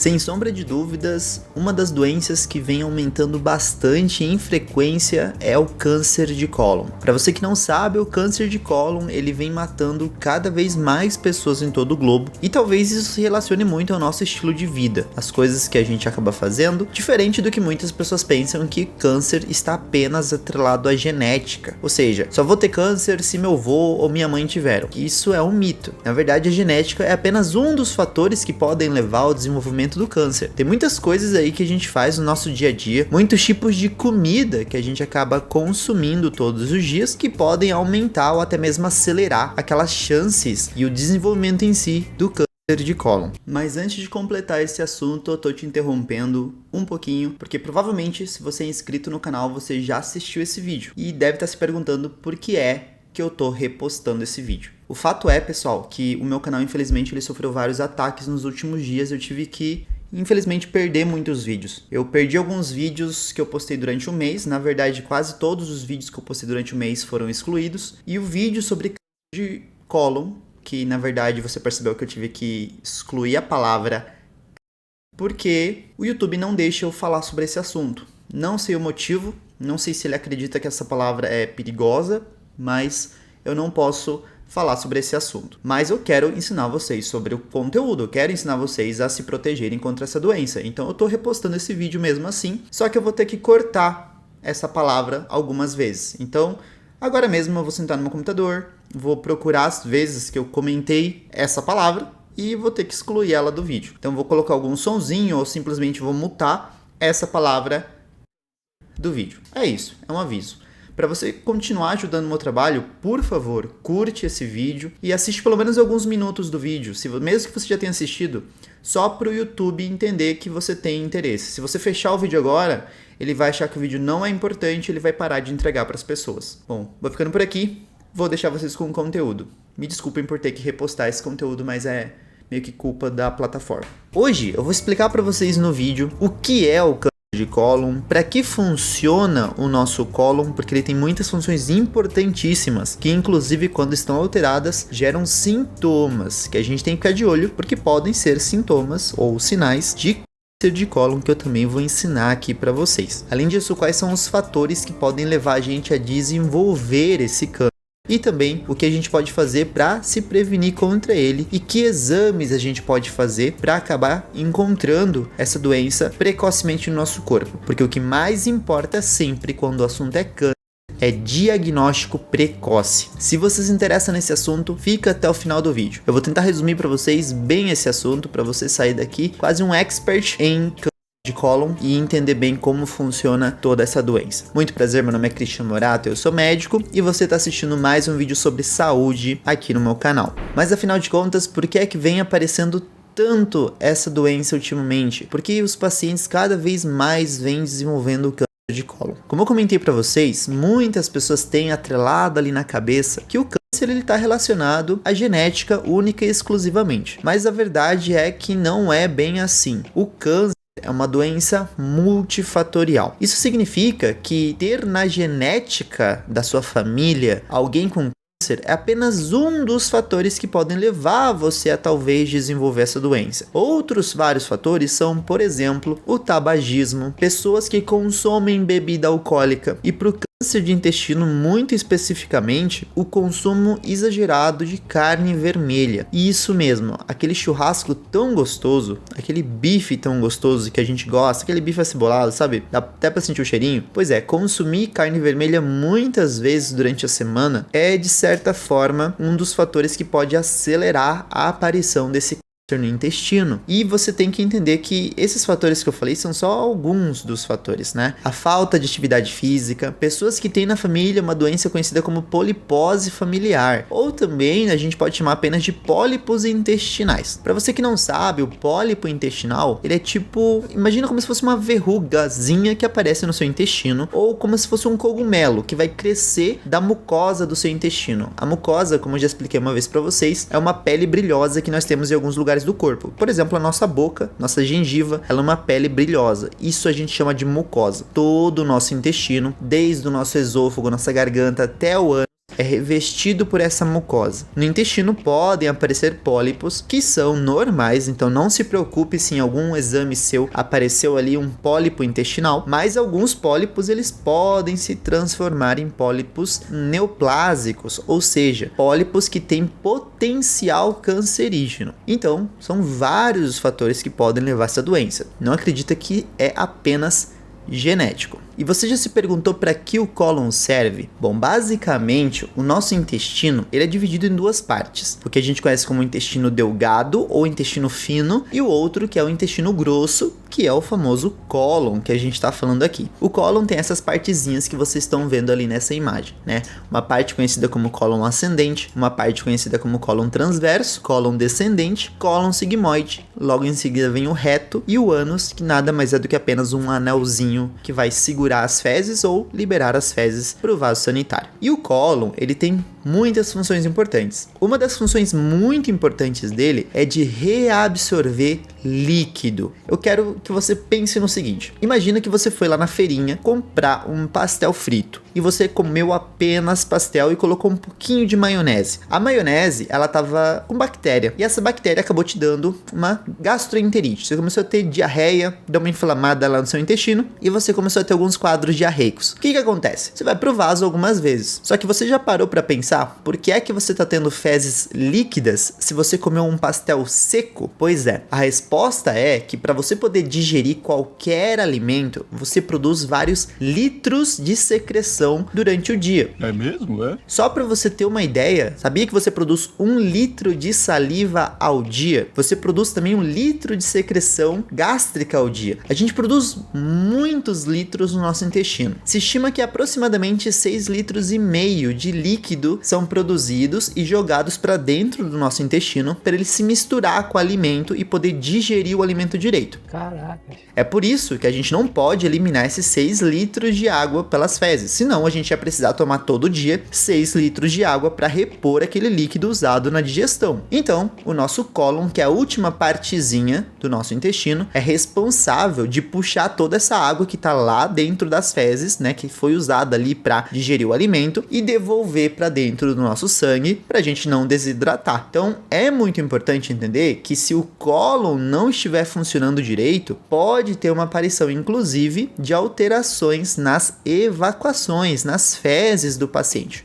Sem sombra de dúvidas, uma das doenças que vem aumentando bastante em frequência é o câncer de cólon. Para você que não sabe, o câncer de cólon ele vem matando cada vez mais pessoas em todo o globo e talvez isso se relacione muito ao nosso estilo de vida, as coisas que a gente acaba fazendo, diferente do que muitas pessoas pensam que câncer está apenas atrelado à genética, ou seja, só vou ter câncer se meu avô ou minha mãe tiveram. Isso é um mito. Na verdade, a genética é apenas um dos fatores que podem levar ao desenvolvimento do câncer. Tem muitas coisas aí que a gente faz no nosso dia a dia, muitos tipos de comida que a gente acaba consumindo todos os dias que podem aumentar ou até mesmo acelerar aquelas chances e o desenvolvimento em si do câncer de cólon. Mas antes de completar esse assunto, eu tô te interrompendo um pouquinho, porque provavelmente se você é inscrito no canal, você já assistiu esse vídeo e deve estar se perguntando por que é que eu tô repostando esse vídeo. O fato é, pessoal, que o meu canal, infelizmente, ele sofreu vários ataques nos últimos dias. Eu tive que, infelizmente, perder muitos vídeos. Eu perdi alguns vídeos que eu postei durante um mês. Na verdade, quase todos os vídeos que eu postei durante o mês foram excluídos. E o vídeo sobre câncer de cólon, que na verdade você percebeu que eu tive que excluir a palavra porque o YouTube não deixa eu falar sobre esse assunto. Não sei o motivo, não sei se ele acredita que essa palavra é perigosa, mas eu não posso falar sobre esse assunto. Mas eu quero ensinar vocês sobre o conteúdo, eu quero ensinar vocês a se protegerem contra essa doença. Então eu tô repostando esse vídeo mesmo assim, só que eu vou ter que cortar essa palavra algumas vezes. Então, agora mesmo eu vou sentar no meu computador, vou procurar as vezes que eu comentei essa palavra e vou ter que excluir ela do vídeo. Então eu vou colocar algum sonzinho ou simplesmente vou mutar essa palavra do vídeo. É isso, é um aviso. Para você continuar ajudando o meu trabalho, por favor, curte esse vídeo e assiste pelo menos alguns minutos do vídeo, mesmo que você já tenha assistido, só para o YouTube entender que você tem interesse. Se você fechar o vídeo agora, ele vai achar que o vídeo não é importante, ele vai parar de entregar para as pessoas. Bom, vou ficando por aqui, vou deixar vocês com o conteúdo. Me desculpem por ter que repostar esse conteúdo, mas é meio que culpa da plataforma. Hoje eu vou explicar para vocês no vídeo o que é o câncer de cólon, para que funciona o nosso cólon, porque ele tem muitas funções importantíssimas, que inclusive quando estão alteradas geram sintomas, que a gente tem que ficar de olho, porque podem ser sintomas ou sinais de câncer de cólon, que eu também vou ensinar aqui para vocês. Além disso, quais são os fatores que podem levar a gente a desenvolver esse câncer? E também o que a gente pode fazer para se prevenir contra ele e que exames a gente pode fazer para acabar encontrando essa doença precocemente no nosso corpo. Porque o que mais importa sempre quando o assunto é câncer é diagnóstico precoce. Se você se interessa nesse assunto, fica até o final do vídeo. Eu vou tentar resumir para vocês bem esse assunto para você sair daqui quase um expert em câncer de cólon e entender bem como funciona toda essa doença. Muito prazer, meu nome é Cristian Morato, eu sou médico e você está assistindo mais um vídeo sobre saúde aqui no meu canal. Mas afinal de contas, por que é que vem aparecendo tanto essa doença ultimamente? Porque os pacientes cada vez mais vêm desenvolvendo o câncer de cólon. Como eu comentei para vocês, muitas pessoas têm atrelado ali na cabeça que o câncer ele está relacionado à genética única e exclusivamente. Mas a verdade é que não é bem assim. O câncer é uma doença multifatorial. Isso significa que ter na genética da sua família alguém com câncer é apenas um dos fatores que podem levar você a talvez desenvolver essa doença. Outros vários fatores são, por exemplo, o tabagismo, pessoas que consomem bebida alcoólica e para o câncer de intestino, muito especificamente, o consumo exagerado de carne vermelha. E isso mesmo, aquele churrasco tão gostoso, aquele bife tão gostoso que a gente gosta, aquele bife acebolado, sabe? Dá até pra sentir o cheirinho. Pois é, consumir carne vermelha muitas vezes durante a semana é, de certa forma, um dos fatores que pode acelerar a aparição desse no intestino. E você tem que entender que esses fatores que eu falei são só alguns dos fatores, né? A falta de atividade física, pessoas que têm na família uma doença conhecida como polipose familiar, ou também a gente pode chamar apenas de pólipos intestinais. Para você que não sabe, o pólipo intestinal, ele é tipo, imagina como se fosse uma verrugazinha que aparece no seu intestino, ou como se fosse um cogumelo que vai crescer da mucosa do seu intestino. A mucosa, como eu já expliquei uma vez para vocês, é uma pele brilhosa que nós temos em alguns lugares do corpo. Por exemplo, a nossa boca, nossa gengiva, ela é uma pele brilhosa. Isso a gente chama de mucosa. Todo o nosso intestino, desde o nosso esôfago, nossa garganta até o ânus, é revestido por essa mucosa. No intestino podem aparecer pólipos que são normais, então não se preocupe se em algum exame seu apareceu ali um pólipo intestinal, mas alguns pólipos eles podem se transformar em pólipos neoplásicos, ou seja, pólipos que têm potencial cancerígeno. Então, são vários os fatores que podem levar a essa doença. Não acredita que é apenas genético. E você já se perguntou para que o cólon serve? Bom, basicamente, o nosso intestino ele é dividido em duas partes. O que a gente conhece como intestino delgado ou intestino fino e o outro que é o intestino grosso, que é o famoso cólon que a gente está falando aqui. O cólon tem essas partezinhas que vocês estão vendo ali nessa imagem, né? Uma parte conhecida como cólon ascendente, uma parte conhecida como cólon transverso, cólon descendente, cólon sigmoide, logo em seguida vem o reto e o ânus, que nada mais é do que apenas um anelzinho que vai segurar as fezes ou liberar as fezes para o vaso sanitário. E o cólon, ele tem muitas funções importantes. Uma das funções muito importantes dele é de reabsorver líquido. Eu quero que você pense no seguinte: imagina que você foi lá na feirinha comprar um pastel frito e você comeu apenas pastel e colocou um pouquinho de maionese. A maionese, ela tava com bactéria e essa bactéria acabou te dando uma gastroenterite. Você começou a ter diarreia, deu uma inflamada lá no seu intestino e você começou a ter alguns quadros diarreicos. O que acontece? Você vai pro vaso algumas vezes. Só que você já parou para pensar por que é que você tá tendo fezes líquidas se você comeu um pastel seco? Pois é, a resposta é que para você poder digerir qualquer alimento, você produz vários litros de secreção durante o dia. É mesmo, é? Só para você ter uma ideia, sabia que você produz 1 litro de saliva ao dia? Você produz também 1 litro de secreção gástrica ao dia. A gente produz muitos litros no nosso intestino. Se estima que aproximadamente 6,5 litros de líquido são produzidos e jogados para dentro do nosso intestino para ele se misturar com o alimento e poder digerir o alimento direito. Caraca. É por isso que a gente não pode eliminar esses 6 litros de água pelas fezes, senão a gente ia precisar tomar todo dia 6 litros de água para repor aquele líquido usado na digestão. Então, o nosso cólon, que é a última partezinha do nosso intestino, é responsável de puxar toda essa água que está lá dentro das fezes, né, que foi usada ali para digerir o alimento e devolver para dentro do nosso sangue para a gente não desidratar. Então, é muito importante entender que se o cólon não estiver funcionando direito, pode ter uma aparição, inclusive, de alterações nas evacuações, nas fezes do paciente.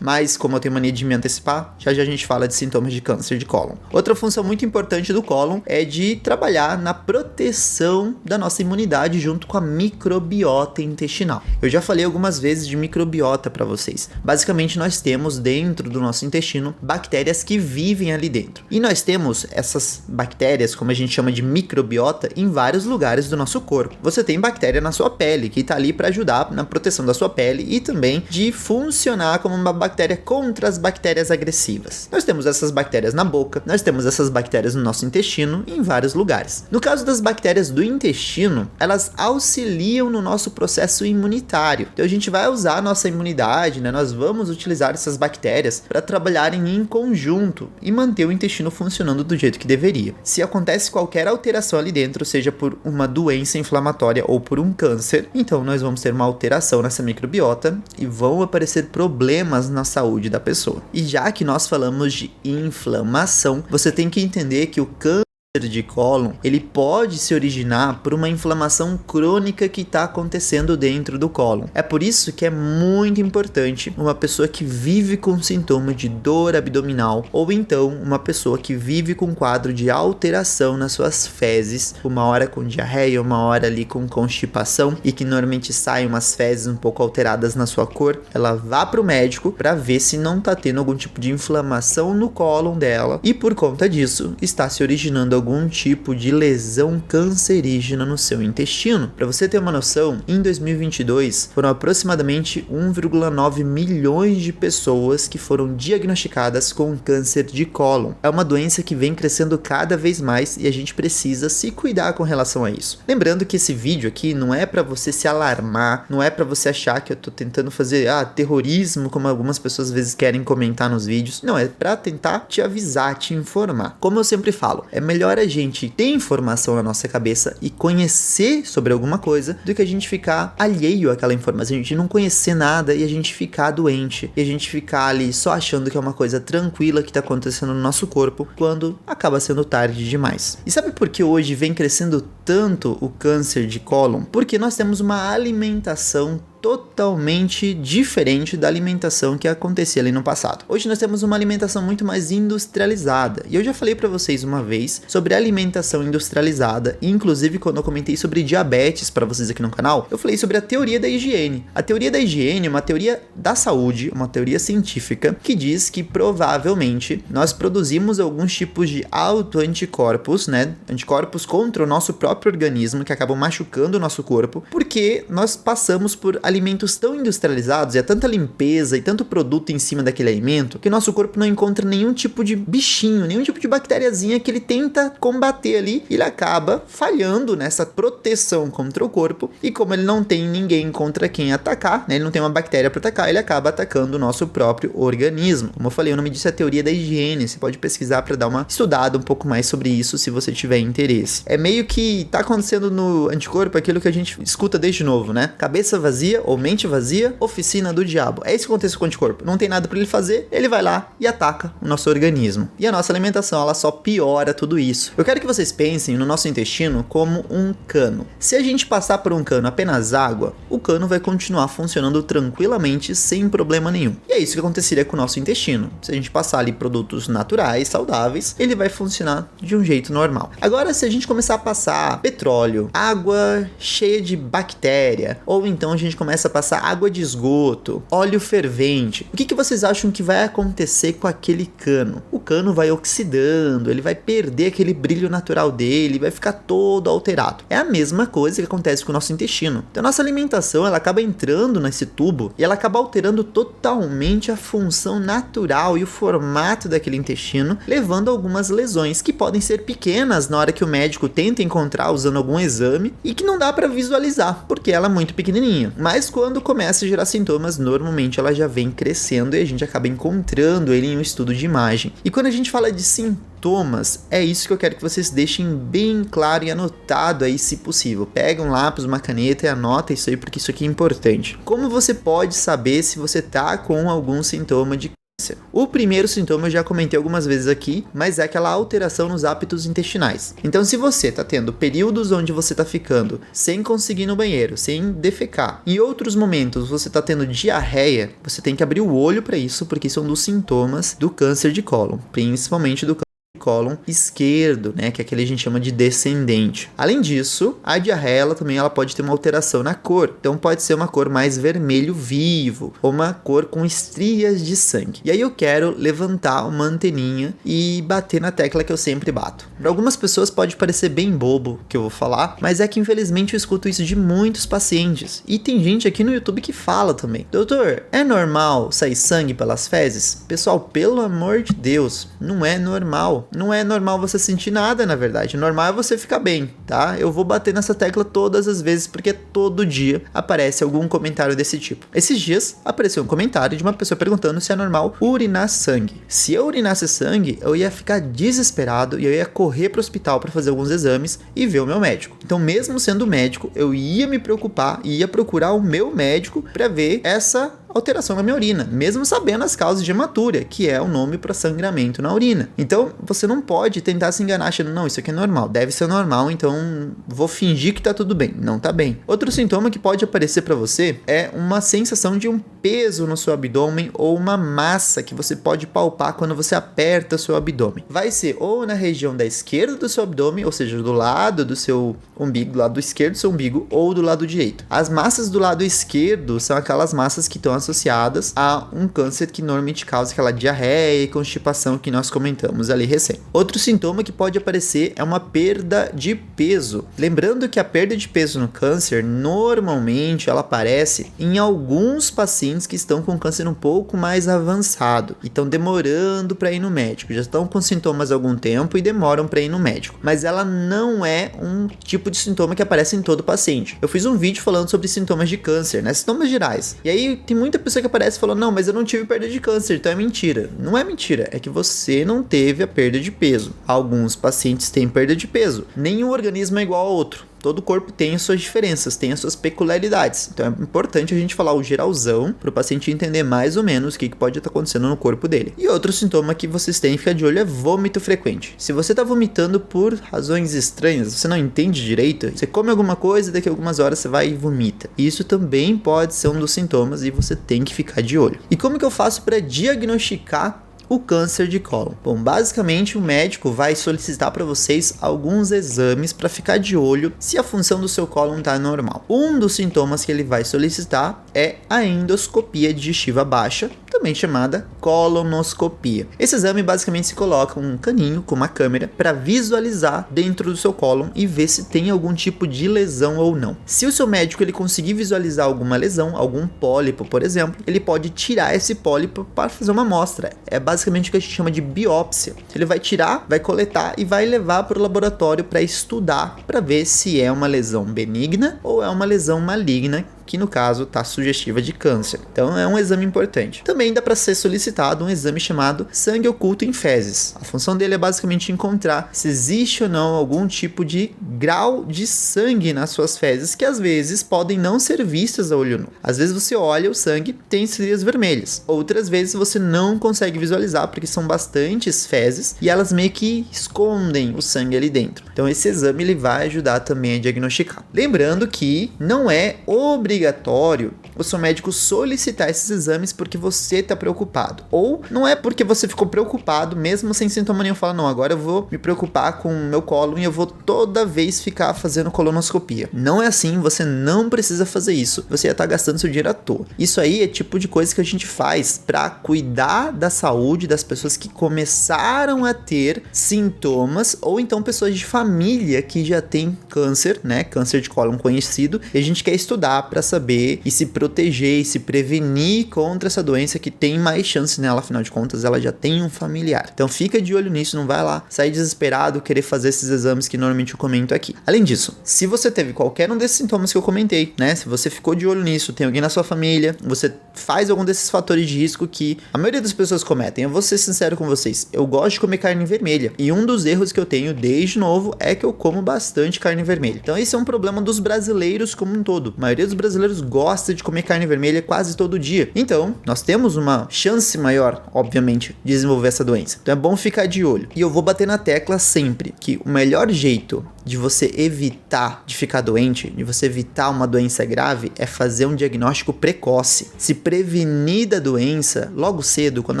Mas, como eu tenho mania de me antecipar, já a gente fala de sintomas de câncer de cólon. Outra função muito importante do cólon é de trabalhar na proteção da nossa imunidade junto com a microbiota intestinal. Eu já falei algumas vezes de microbiota para vocês. Basicamente, nós temos dentro do nosso intestino bactérias que vivem ali dentro. E nós temos essas bactérias, como a gente chama de microbiota, em vários lugares do nosso corpo. Você tem bactéria na sua pele, que está ali para ajudar na proteção da sua pele e também de funcionar como uma bactéria contra as bactérias agressivas. Nós temos essas bactérias na boca, nós temos essas bactérias no nosso intestino e em vários lugares. No caso das bactérias do intestino, elas auxiliam no nosso processo imunitário. Então a gente vai usar a nossa imunidade, né? Nós vamos utilizar essas bactérias para trabalharem em conjunto e manter o intestino funcionando do jeito que deveria. Se acontece qualquer alteração ali dentro, seja por uma doença inflamatória ou por um câncer, então nós vamos ter uma alteração nessa microbiota e vão aparecer problemas na saúde da pessoa. E já que nós falamos de inflamação, você tem que entender que o câncer de cólon, ele pode se originar por uma inflamação crônica que está acontecendo dentro do cólon. É por isso que é muito importante uma pessoa que vive com sintoma de dor abdominal ou então uma pessoa que vive com quadro de alteração nas suas fezes, uma hora com diarreia, uma hora ali com constipação e que normalmente saem umas fezes um pouco alteradas na sua cor, ela vá para o médico para ver se não está tendo algum tipo de inflamação no cólon dela e por conta disso está se originando algum tipo de lesão cancerígena no seu intestino. Para você ter uma noção, em 2022 foram aproximadamente 1,9 milhões de pessoas que foram diagnosticadas com câncer de cólon. É uma doença que vem crescendo cada vez mais e a gente precisa se cuidar com relação a isso. Lembrando que esse vídeo aqui não é para você se alarmar, não é para você achar que eu tô tentando fazer terrorismo, como algumas pessoas às vezes querem comentar nos vídeos. Não, é para tentar te avisar, te informar. Como eu sempre falo, é melhor melhor a gente ter informação na nossa cabeça e conhecer sobre alguma coisa do que a gente ficar alheio àquela informação, a gente não conhecer nada e a gente ficar doente, e a gente ficar ali só achando que é uma coisa tranquila que tá acontecendo no nosso corpo, quando acaba sendo tarde demais. E sabe por que hoje vem crescendo tanto o câncer de cólon? Porque nós temos uma alimentação totalmente diferente da alimentação que acontecia ali no passado. Hoje nós temos uma alimentação muito mais industrializada, e eu já falei para vocês uma vez sobre alimentação industrializada, e inclusive quando eu comentei sobre diabetes para vocês aqui no canal, eu falei sobre a teoria da higiene. A teoria da higiene é uma teoria da saúde, uma teoria científica que diz que provavelmente nós produzimos alguns tipos de autoanticorpos, né, anticorpos contra o nosso próprio organismo que acabam machucando o nosso corpo, porque nós passamos por alimentos tão industrializados e há tanta limpeza e tanto produto em cima daquele alimento que nosso corpo não encontra nenhum tipo de bichinho, nenhum tipo de bactériazinha que ele tenta combater ali, e ele acaba falhando nessa proteção contra o corpo, e como ele não tem ninguém contra quem atacar, né, ele não tem uma bactéria para atacar, ele acaba atacando o nosso próprio organismo. Como eu falei, o nome disso é teoria da higiene, você pode pesquisar para dar uma estudada um pouco mais sobre isso se você tiver interesse. É meio que tá acontecendo no anticorpo aquilo que a gente escuta desde novo, né? Cabeça vazia ou mente vazia, oficina do diabo. É isso que acontece com o anticorpo. Não tem nada para ele fazer, ele vai lá e ataca o nosso organismo. E a nossa alimentação, ela só piora tudo isso. Eu quero que vocês pensem no nosso intestino como um cano. Se a gente passar por um cano apenas água, o cano vai continuar funcionando tranquilamente, sem problema nenhum. E é isso que aconteceria com o nosso intestino. Se a gente passar ali produtos naturais, saudáveis, ele vai funcionar de um jeito normal. Agora, se a gente começar a passar petróleo, água cheia de bactéria, ou então a gente começa a passar água de esgoto, óleo fervente, o que vocês acham que vai acontecer com aquele cano? O cano vai oxidando, ele vai perder aquele brilho natural dele, vai ficar todo alterado. É a mesma coisa que acontece com o nosso intestino. Então, nossa alimentação, ela acaba entrando nesse tubo e ela acaba alterando totalmente a função natural e o formato daquele intestino, levando a algumas lesões que podem ser pequenas na hora que o médico tenta encontrar usando algum exame e que não dá para visualizar, porque ela é muito pequenininha. Mas quando começa a gerar sintomas, normalmente ela já vem crescendo e a gente acaba encontrando ele em um estudo de imagem. E quando a gente fala de sintomas, é isso que eu quero que vocês deixem bem claro e anotado aí, se possível. Pega um lápis, uma caneta e anota isso aí, porque isso aqui é importante. Como você pode saber se você tá com algum sintoma de câncer? O primeiro sintoma eu já comentei algumas vezes aqui, mas é aquela alteração nos hábitos intestinais. Então, se você tá tendo períodos onde você tá ficando sem conseguir ir no banheiro, sem defecar, em outros momentos você tá tendo diarreia, você tem que abrir o olho para isso, porque isso é um dos sintomas do câncer de cólon, principalmente do cólon esquerdo, né, que é aquele que a gente chama de descendente. Além disso, a diarreia ela pode ter uma alteração na cor. Então pode ser uma cor mais vermelho vivo ou uma cor com estrias de sangue. E aí eu quero levantar uma anteninha e bater na tecla que eu sempre bato. Para algumas pessoas pode parecer bem bobo o que eu vou falar, mas é que infelizmente eu escuto isso de muitos pacientes. E tem gente aqui no YouTube que fala também: doutor, é normal sair sangue pelas fezes? Pessoal, pelo amor de Deus, não é normal. Não é normal você sentir nada, na verdade. Normal é você ficar bem, tá? Eu vou bater nessa tecla todas as vezes, porque todo dia aparece algum comentário desse tipo. Esses dias apareceu um comentário de uma pessoa perguntando se é normal urinar sangue. Se eu urinasse sangue, eu ia ficar desesperado e eu ia correr pro hospital para fazer alguns exames e ver o meu médico. Então, mesmo sendo médico, eu ia me preocupar e ia procurar o meu médico para ver essa alteração na minha urina, mesmo sabendo as causas de hematúria, que é o nome para sangramento na urina. Então, você não pode tentar se enganar achando, não, isso aqui é normal, deve ser normal, então vou fingir que tá tudo bem. Não tá bem. Outro sintoma que pode aparecer para você é uma sensação de um peso no seu abdômen ou uma massa que você pode palpar quando você aperta o seu abdômen. Vai ser ou na região da esquerda do seu abdômen, ou seja, do lado do seu umbigo, do lado esquerdo do seu umbigo, ou do lado direito. As massas do lado esquerdo são aquelas massas que estão associadas a um câncer que normalmente causa aquela diarreia e constipação que nós comentamos ali recém. Outro sintoma que pode aparecer é uma perda de peso. Lembrando que a perda de peso no câncer, normalmente ela aparece em alguns pacientes que estão com câncer um pouco mais avançado e estão demorando para ir no médico. Já estão com sintomas há algum tempo e demoram para ir no médico. Mas ela não é um tipo de sintoma que aparece em todo paciente. Eu fiz um vídeo falando sobre sintomas de câncer, né? Sintomas gerais. E aí tem muita muita pessoa que aparece falando, não, mas eu não tive perda de câncer, então é mentira. Não é mentira, é que você não teve a perda de peso. Alguns pacientes têm perda de peso. Nenhum organismo é igual ao outro. Todo corpo tem as suas diferenças, tem as suas peculiaridades. Então é importante a gente falar o geralzão para o paciente entender mais ou menos o que pode estar acontecendo no corpo dele. E outro sintoma que vocês têm que ficar de olho é vômito frequente. Se você está vomitando por razões estranhas, você não entende direito, você come alguma coisa e daqui a algumas horas você vai e vomita. Isso também pode ser um dos sintomas e você tem que ficar de olho. E como que eu faço para diagnosticar o câncer de cólon? Bom, basicamente o médico vai solicitar para vocês alguns exames para ficar de olho se a função do seu cólon está normal. Um dos sintomas que ele vai solicitar é a endoscopia digestiva baixa, também chamada colonoscopia. Esse exame basicamente se coloca um caninho com uma câmera para visualizar dentro do seu cólon e ver se tem algum tipo de lesão ou não. Se o seu médico ele conseguir visualizar alguma lesão, algum pólipo, por exemplo, ele pode tirar esse pólipo para fazer uma amostra. É basicamente o que a gente chama de biópsia. Ele vai tirar, vai coletar e vai levar para o laboratório para estudar, para ver se é uma lesão benigna ou é uma lesão maligna, que no caso está sugestiva de câncer. Então é um exame importante. Também dá para ser solicitado um exame chamado sangue oculto em fezes. A função dele é basicamente encontrar se existe ou não algum tipo de grau de sangue nas suas fezes, que às vezes podem não ser vistas a olho nu. Às vezes você olha o sangue, tem estrias vermelhas. Outras vezes você não consegue visualizar porque são bastantes fezes e elas meio que escondem o sangue ali dentro. Então esse exame ele vai ajudar também a diagnosticar. Lembrando que não é obrigatório o seu médico solicitar esses exames porque você está preocupado. Ou não é porque você ficou preocupado, mesmo sem sintoma nenhum, fala, não, agora eu vou me preocupar com o meu cólon e eu vou toda vez ficar fazendo colonoscopia. Não é assim, você não precisa fazer isso. Você ia estar gastando seu dinheiro à toa. Isso aí é tipo de coisa que a gente faz para cuidar da saúde das pessoas que começaram a ter sintomas, ou então pessoas de família que já têm câncer, né? Câncer de cólon conhecido, e a gente quer estudar para saber e se proteger e se prevenir contra essa doença que tem mais chance nela, afinal de contas ela já tem um familiar. Então fica de olho nisso, não vai lá sair desesperado, querer fazer esses exames que normalmente eu comento aqui. Além disso, se você teve qualquer um desses sintomas que eu comentei, né, se você ficou de olho nisso, tem alguém na sua família, você faz algum desses fatores de risco que a maioria das pessoas cometem, eu vou ser sincero com vocês, eu gosto de comer carne vermelha e um dos erros que eu tenho desde novo é que eu como bastante carne vermelha. Então esse é um problema dos brasileiros como um todo. A maioria dos brasileiros gosta de comer carne vermelha quase todo dia. Então, nós temos uma chance maior, obviamente, de desenvolver essa doença. Então é bom ficar de olho. E eu vou bater na tecla sempre que o melhor jeito de você evitar de ficar doente, de você evitar uma doença grave, é fazer um diagnóstico precoce. Se prevenir da doença logo cedo, quando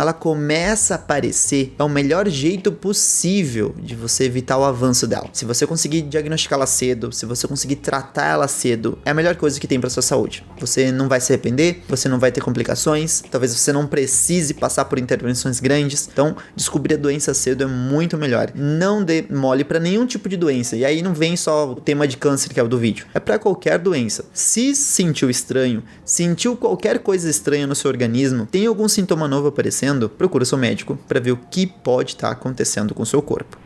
ela começa a aparecer, é o melhor jeito possível de você evitar o avanço dela. Se você conseguir diagnosticá-la cedo, se você conseguir tratar ela cedo, é a melhor coisa que tem para sua saúde. Você não vai se arrepender, você não vai ter complicações, talvez você não precise passar por intervenções grandes. Então, descobrir a doença cedo é muito melhor. Não dê mole para nenhum tipo de doença. E aí não vem só o tema de câncer que é o do vídeo. É para qualquer doença. Se sentiu estranho, sentiu qualquer coisa estranha no seu organismo, tem algum sintoma novo aparecendo, procura seu médico para ver o que pode estar acontecendo com o seu corpo.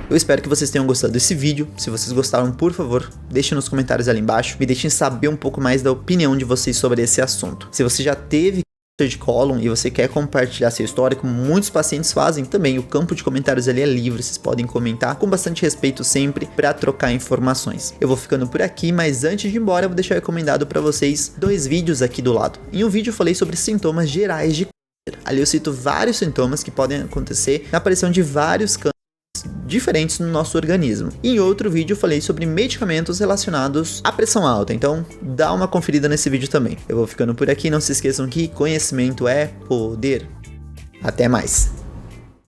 Eu espero que vocês tenham gostado desse vídeo. Se vocês gostaram, por favor, deixem nos comentários ali embaixo. Me deixem saber um pouco mais da opinião de vocês sobre esse assunto. Se você já teve câncer de cólon e você quer compartilhar seu histórico, muitos pacientes fazem também. O campo de comentários ali é livre, vocês podem comentar com bastante respeito sempre para trocar informações. Eu vou ficando por aqui, mas antes de ir embora, eu vou deixar recomendado para vocês 2 vídeos aqui do lado. Em um vídeo eu falei sobre sintomas gerais de câncer. Ali eu cito vários sintomas que podem acontecer na aparição de vários cânceres diferentes no nosso organismo. E em outro vídeo eu falei sobre medicamentos relacionados à pressão alta, então dá uma conferida nesse vídeo também. Eu vou ficando por aqui, não se esqueçam que conhecimento é poder. Até mais!